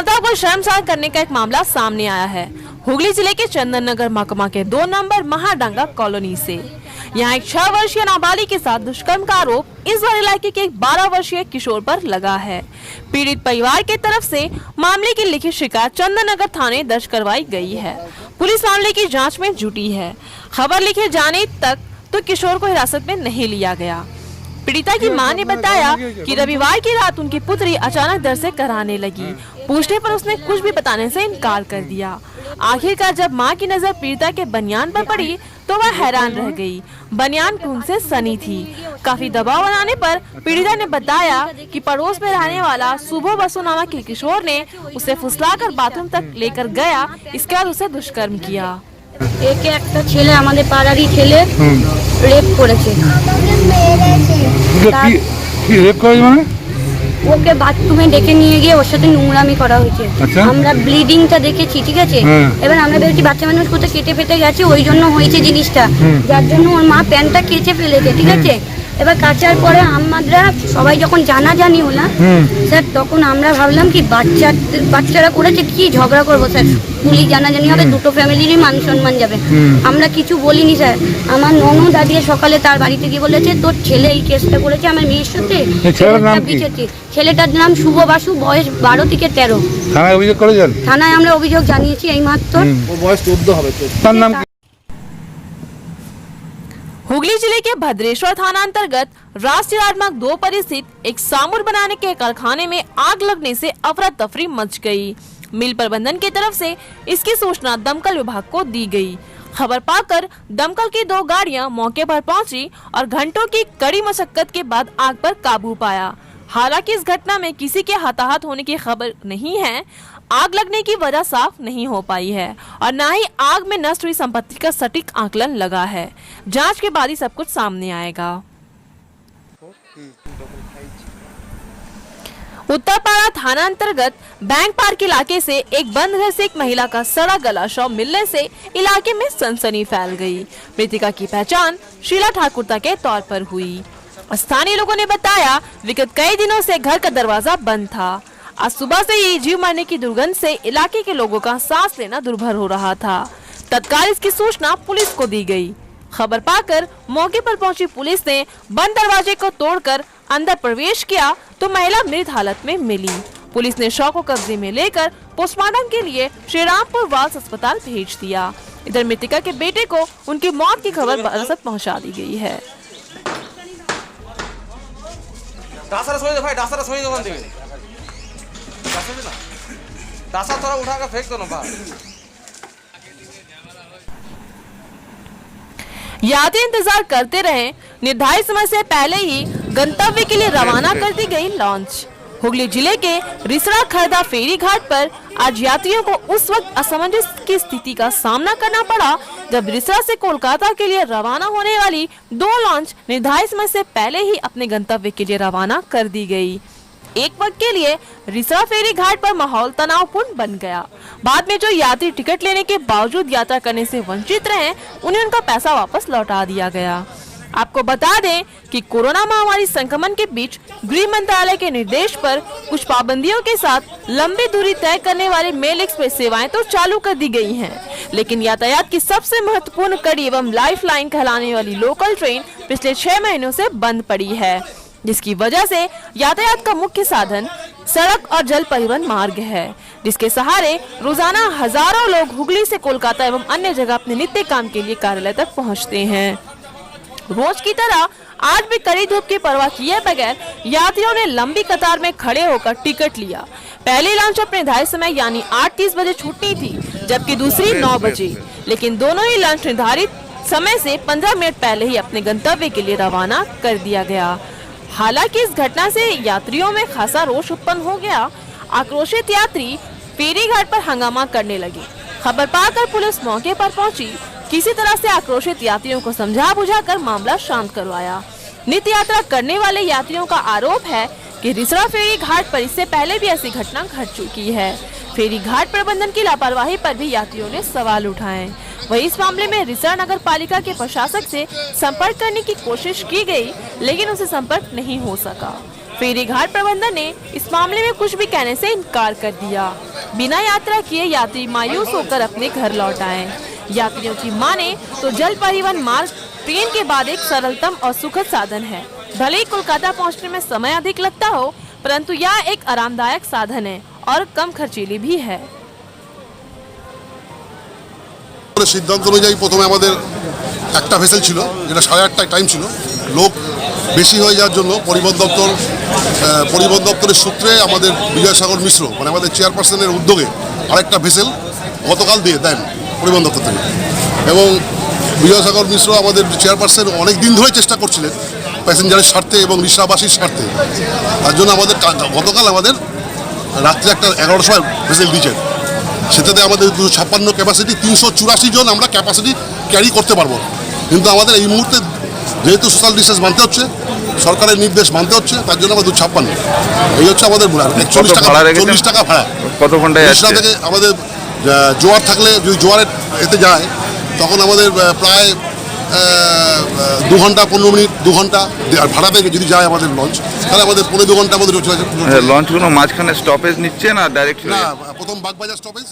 जनता को शर्मसार करने का एक मामला सामने आया है हुगली जिले के चंदन नगर महकमा के 2 नंबर महाडांगा कॉलोनी से। यहाँ एक 6 वर्षीय नाबालिग के साथ दुष्कर्म का आरोप इस बार इलाके के एक 12 वर्षीय किशोर पर लगा है। पीड़ित परिवार के तरफ से मामले की लिखित शिकायत चंदन नगर थाने दर्ज करवाई गई है। पुलिस मामले की जाँच में जुटी है। खबर लिखे जाने तक तो किशोर को हिरासत में नहीं लिया गया। पीड़िता की मां ने बताया कि रविवार की रात उनकी पुत्री अचानक दर्द से कराने लगी। पूछने पर उसने कुछ भी बताने से इनकार कर दिया। आखिरकार जब मां की नजर पीड़िता के बनियान पर पड़ी तो वह हैरान रह गई। बनियान खून से सनी थी। काफी दबाव बनाने पर पीड़िता ने बताया कि पड़ोस में रहने वाला सुबह बसु नामक के किशोर ने उसे फुसलाकर बाथरूम तक लेकर गया। इसके बाद उसे दुष्कर्म किया। एक একটা ছেলে আমাদের পাড়ারই ছেলে রেপ করেছে। কি রেপ করেছে মানে? ওকে বাথরুমে ডেকে নিয়ে গিয়ে ওর সাথে নোংরামি করা হয়েছে। আমরা ব্লিডিংটা দেখেছি, ঠিক আছে। এবার আমরা ভেবেছি বাচ্চা মানুষ কোথাও কেটে ফেটে গেছে, ওই জন্য হয়েছে জিনিসটা, যার জন্য ওর মা প্যান্টটা কেচে ফেলেছে, ঠিক আছে। এবার কাচার পরে আমরা সবাই যখন জানাজানি হলাম স্যার, তখন আমরা ভাবলাম কি বাচ্চারা করেছে, কি ঝগড়া করবো স্যার, পুলিশ জানাজানি হবে, দুটো ফ্যামিলিরই মান সম্মান যাবে। আমরা কিছু বলিনি স্যার। আমার ননদ আজকে সকালে তার বাড়িতে গিয়ে বলেছে তোর ছেলে এই কেসটা করেছে আমার মেয়ের সাথে। ছেলেটার নাম শুভ বাসু, বয়স 12 থেকে 13। থানায় অভিযোগ করেছেন? থানায় আমরা অভিযোগ জানিয়েছি এই মাত্র। বয়স 14 হবে। তার নাম हुगली जिले के भद्रेश्वर थाना अंतर्गत राष्ट्रीय राजमार्ग 2 पर स्थित एक सामुर बनाने के कारखाने में आग लगने से अफरा तफरी मच गई। मिल प्रबंधन की तरफ से इसकी सूचना दमकल विभाग को दी गई। खबर पाकर दमकल की 2 गाड़ियां मौके पर पहुंची और घंटों की कड़ी मशक्कत के बाद आग पर काबू पाया। हालांकि इस घटना में किसी के हताहत होने की खबर नहीं है। आग लगने की वजह साफ नहीं हो पाई है और न ही आग में नष्ट हुई संपत्ति का सटीक आकलन लगा है। जांच के बाद ही सब कुछ सामने आएगा। उत्तरपाड़ा थाना अंतर्गत बैंक पार्क इलाके से एक बंद घर से एक महिला का सड़ा गला शव मिलने से इलाके में सनसनी फैल गई। मृतका की पहचान शीला ठाकुर के तौर पर हुई। स्थानीय लोगों ने बताया विगत कई दिनों से घर का दरवाजा बंद था। आज सुबह से ही जीव मरने की दुर्गंध से इलाके के लोगों का सांस लेना दुर्भर हो रहा था। तत्काल इसकी सूचना पुलिस को दी गई। खबर पाकर मौके पर पहुंची पुलिस ने बंद दरवाजे को तोड़कर अंदर प्रवेश किया तो महिला मृत हालत में मिली। पुलिस ने शव को कब्जे में लेकर पोस्टमार्टम के लिए श्रीरामपुर वाल्स अस्पताल भेज दिया। इधर मृतका के बेटे को उनकी मौत की खबर बरसत पहुँचा दी गई है। थोड़ा उठा कर फेंक दो ना बाहर। यात्री इंतजार करते रहे। निर्धारित समय से पहले ही गंतव्य के लिए रवाना कर दी गई लॉन्च। हुगली जिले के रिसड़ा खरदा फेरी घाट पर आज यात्रियों को उस वक्त असमंजस की स्थिति का सामना करना पड़ा जब रिसड़ा से कोलकाता के लिए रवाना होने वाली 2 लॉन्च निर्धारित समय से पहले ही अपने गंतव्य के लिए रवाना कर दी गई। एक वक्त के लिए रिसड़ा फेरी घाट पर माहौल तनावपूर्ण बन गया। बाद में जो यात्री टिकट लेने के बावजूद यात्रा करने से वंचित रहे, उन्हें उनका पैसा वापस लौटा दिया गया। आपको बता दें कि कोरोना महामारी संक्रमण के बीच गृह मंत्रालय के निर्देश पर कुछ पाबंदियों के साथ लंबी दूरी तय करने वाले मेल एक्सप्रेस सेवाएं तो चालू कर दी गई हैं, लेकिन यातायात की सबसे महत्वपूर्ण कड़ी एवं लाइफ लाइन कहलाने वाली लोकल ट्रेन पिछले 6 महीनों से बंद पड़ी है, जिसकी वजह से यातायात का मुख्य साधन सड़क और जल परिवहन मार्ग है, जिसके सहारे रोजाना हजारों लोग हुगली से कोलकाता एवं अन्य जगह अपने नित्य काम के लिए कार्यालय तक पहुंचते हैं। रोज की तरह आज भी कड़ी धूप की परवाह किए बगैर यात्रियों ने लंबी कतार में खड़े होकर टिकट लिया। पहली लॉन्च अपने निर्धारित समय यानी 8:30 बजे छूटनी थी, जबकि दूसरी 9 बजे, लेकिन दोनों ही लॉन्च निर्धारित समय से 15 मिनट पहले ही अपने गंतव्य के लिए रवाना कर दिया गया। हालांकि इस घटना से यात्रियों में खासा रोष उत्पन्न हो गया। आक्रोशित यात्री फेरी घाट पर हंगामा करने लगे। खबर पाकर पुलिस मौके पर पहुंची। किसी तरह से आक्रोशित यात्रियों को समझा बुझाकर मामला शांत करवाया। नित्य यात्रा करने वाले यात्रियों का आरोप है कि रिसड़ा फेरी घाट पर इससे पहले भी ऐसी घटना घट चुकी है। फेरी घाट प्रबंधन की लापरवाही पर भी यात्रियों ने सवाल उठाए। वहीं इस मामले में रिसड़ा नगर पालिका के प्रशासक से संपर्क करने की कोशिश की गई, लेकिन उसे संपर्क नहीं हो सका। फेरी घाट प्रबंधन ने इस मामले में कुछ भी कहने से इनकार कर दिया। बिना यात्रा किए यात्री मायूस होकर अपने घर लौट आए। यात्रियों की माने तो जल परिवहन मार्ग ट्रेन के बाद एक सरलतम और सुखद साधन है। भले ही कोलकाता पहुंचने में समय अधिक लगता हो, परंतु यह एक आरामदायक साधन है और कम खर्चीली भी है। সিদ্ধান্ত অনুযায়ী প্রথমে আমাদের একটা ভেসেল ছিল, যেটা 8:30টায় টাইম ছিল। লোক বেশি হয়ে যাওয়ার জন্য পরিবহন দপ্তরের সূত্রে আমাদের বিজয়সাগর মিশ্র মানে আমাদের চেয়ারপারসনের উদ্যোগে আরেকটা ভেসেল গতকাল দিয়ে দেন পরিবহন দপ্তর থেকে। এবং বিজয়সাগর মিশ্র আমাদের চেয়ারপারসন অনেক দিন ধরে চেষ্টা করছিলেন প্যাসেঞ্জারের স্বার্থে এবং রিক্সাবাসীর স্বার্থে। তার জন্য আমাদের গতকাল আমাদের রাত্রে একটা 11টার সময় ভেসেল দিয়েছেন। সেটাতে আমাদের 256 ক্যাপাসিটি, 384 জন আমরা ক্যাপাসিটি ক্যারি করতে পারবো। কিন্তু আমাদের এই মুহূর্তে যেহেতু সোশ্যাল ডিস্টেন্স মানতে হচ্ছে, সরকারের নির্দেশ মানতে হচ্ছে, তার জন্য আমরা 256 এই হচ্ছে আমাদের 40 টাকা ভাড়া। কত ঘন্টায় রিক্সা থেকে আমাদের জোয়ার থাকলে যদি জোয়ারের এতে যায় তখন আমাদের প্রায় 2 ঘন্টা 15 মিনিট 2 ঘন্টা। আর ভাড়া থেকে যদি যায় আমাদের লঞ্চ তাহলে আমাদের 1.5-2 ঘন্টা আমাদের লঞ্চগুলো মাঝখানে স্টপেজ নিচ্ছে না ডাইরেক্ট? না, প্রথম বাগবাজার স্টপেজ,